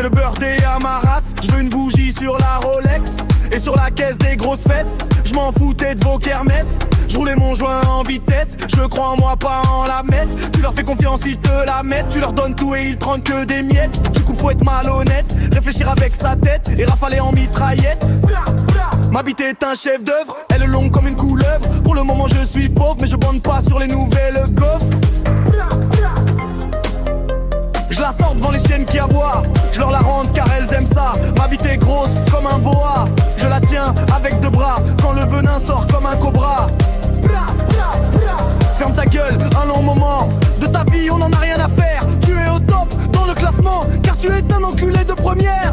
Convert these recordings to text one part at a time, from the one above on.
C'est le birthday à ma race. Je veux une bougie sur la Rolex et sur la caisse des grosses fesses. Je m'en foutais de vos kermesses. Je roulais mon joint en vitesse. Je crois en moi, pas en la messe. Tu leur fais confiance, ils te la mettent. Tu leur donnes tout et ils te rendent que des miettes. Du coup faut être malhonnête, réfléchir avec sa tête et rafaler en mitraillette. Ma bite est un chef d'œuvre, elle est longue comme une couleuvre. Pour le moment je suis pauvre, mais je bande pas sur les nouvelles gaufres. Je la sors devant les chiennes qui aboient. Je leur la rends car elles aiment ça. Ma bite est grosse comme un boa. Je la tiens avec deux bras quand le venin sort comme un cobra. Ferme ta gueule, un long moment de ta vie, on n'en a rien à faire. Tu es au top dans le classement, car tu es un enculé de première.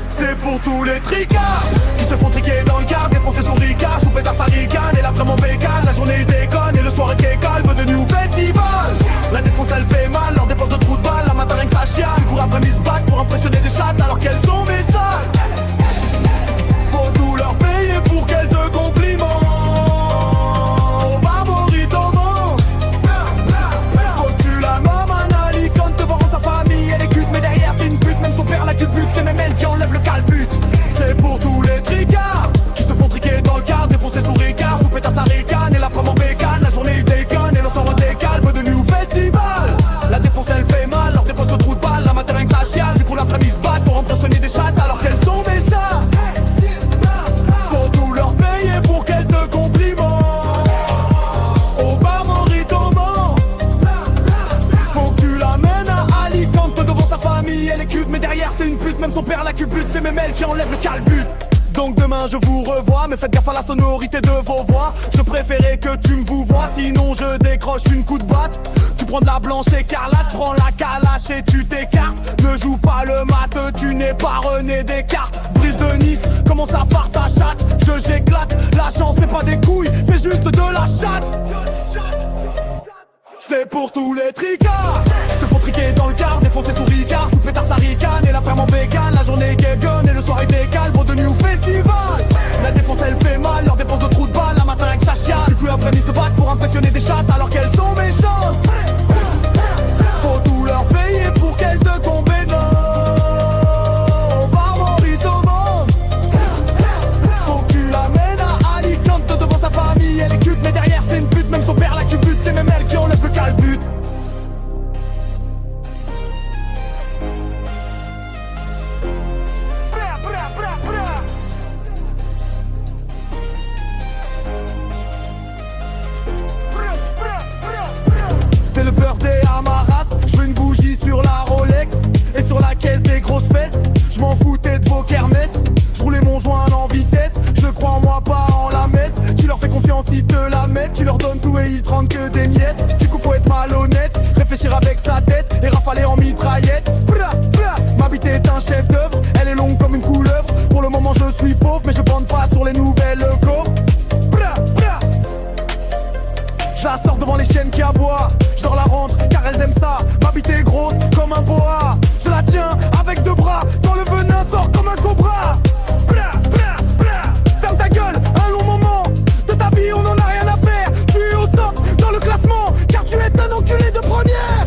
C'est pour tous les tricards qui se font triquer dans le quart, défoncer son ricard, sous pétard sa ricane. Et l'après mon bécane, la journée déconne et le soir est calme, de nuit au festival. La défonce elle fait mal, leur dépense de trous de balle, la matin rien que ça chiale. Tu cours après Miss Back pour impressionner des chattes alors qu'elles sont méchantes. Faut tout leur payer pour qu'elles te complimentent. Au barbarite au monstre. Faut que tu la nommes un Alicante devant sa famille. Elle est cute mais derrière c'est une pute, même son père la culbute. C'est même elle qui enlève le calbut. C'est pour tous les tricards qui se font triquer dans le quart, défoncer son ricard, sous pétasse sa ricane. Et l'après mon bécane, la journée déconne et le soir décalme, de nuit au festival. La défonce elle fait mal, leur dépose de trous de balle, la matin rien que ça chiale. Du coup l'après-midi se battent pour impressionner des chattes alors qu'elles sont méchantes. Faut tout leur payer pour qu'elles te complimentent. Au bar Maurice au Mans. Faut que tu l'amènes à Alicante devant sa famille. Elle est cute mais derrière c'est une pute, même son père la culbute. C'est même elle qui enlève le calbut. Donc demain je vous revois, mais faites gaffe à la sonorité de vos voix. Je préférais que tu me vous vois, sinon je décroche une coup de batte. Tu prends de la blanche écarlate, je prends la calache et tu t'écartes. Ne joue pas le mat, tu n'es pas René Descartes. Brise de Nice, commence à faire ta chatte. J'éclate, la chance c'est pas des couilles, c'est juste de la chatte. C'est pour tous les tricards qui se font triquer dans le quart, défoncer son ricard, sous pétard sa ricane. Et l'après mon bécane, la journée guégonne et le soir est décalme, de nuit au festival. La défonce elle fait mal, leur dépense de trous de balle, la matin rien que ça chiale. Du coup l'après-midi se battent pour impressionner des chattes alors qu'elles sont méchantes. Faut tout leur payer pour qu'elles te combinent. Au bar Maurice au Mans. Faut que tu l'amènes à Alicante devant sa famille. Elle est cute mais derrière c'est une pute, même son père la culbute. C'est même elle qui enlève le calbut. C'est le birthday à ma race. Je veux une bougie sur la Rolex et sur la caisse des grosses fesses. Je m'en foutais de vos kermesses. Je roulais mon joint en vitesse. Je crois en moi, pas en la messe. Tu leur fais confiance, ils te la mettent. Tu leur donnes tout et ils te rendent que des miettes. Du coup faut être malhonnête, réfléchir avec sa tête et rafaler en mitraillette. Ma bite est un chef d'œuvre, elle est longue comme une couleuvre. Pour le moment je suis pauvre, mais je bande pas sur les nouvelles gaufres. Je la sors devant les chiennes qui aboient. Je leur la rentre car elles aiment ça. Ma bite est grosse comme un boa. Je la tiens avec deux bras quand le venin sort comme un cobra. Ferme ta gueule, un long moment de ta vie, on n'en a rien à faire. Tu es au top dans le classement car tu es un enculé de première.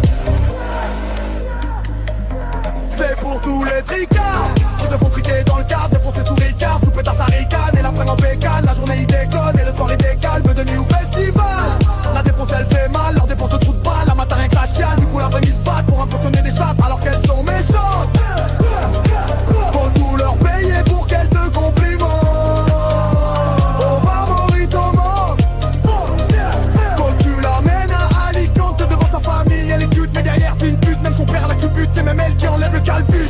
C'est pour tous les tricards qui se font triquer dans le quart, défoncer sous ricard, sous pétard sa ricane. Et l'après en bécane, la journée il déconne et le soir est décalme, de nuit au festival. La défonce elle fait mal, leur dépense de trous de balle, la matin rien que ça chiale. Du coup l'après-midi se battent pour impressionner des chattes alors qu'elles sont méchantes. Faut tout leur payer pour qu'elles te complimentent. Au bar Maurice au Mans. Faut que tu l'amènes à Alicante devant sa famille. Elle est cute mais derrière c'est une pute, même son père la culbute. C'est même elle qui enlève le calbut.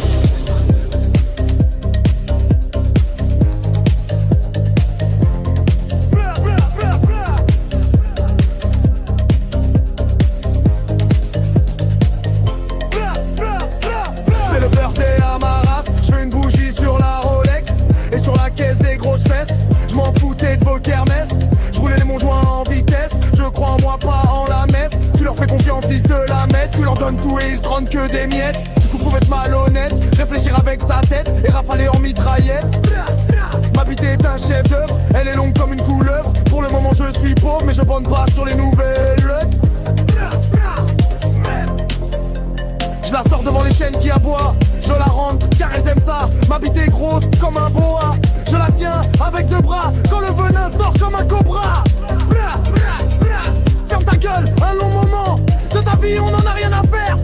Tout et ils te rendent que des miettes. Du coup faut être malhonnête, réfléchir avec sa tête et rafaler en mitraillette. Ma bite est un chef d'œuvre, elle est longue comme une couleuvre. Pour le moment je suis pauvre mais je bande pas sur les nouvelles. Je la sors peur devant les chaînes qui aboient. Je la rentre car elles aiment ça. Ma bite est grosse comme un boa. Je la tiens avec deux bras quand le venin sort comme un cobra. Bra, bra, bra. Ferme ta gueule un long moment. De ta vie on en a rien à faire.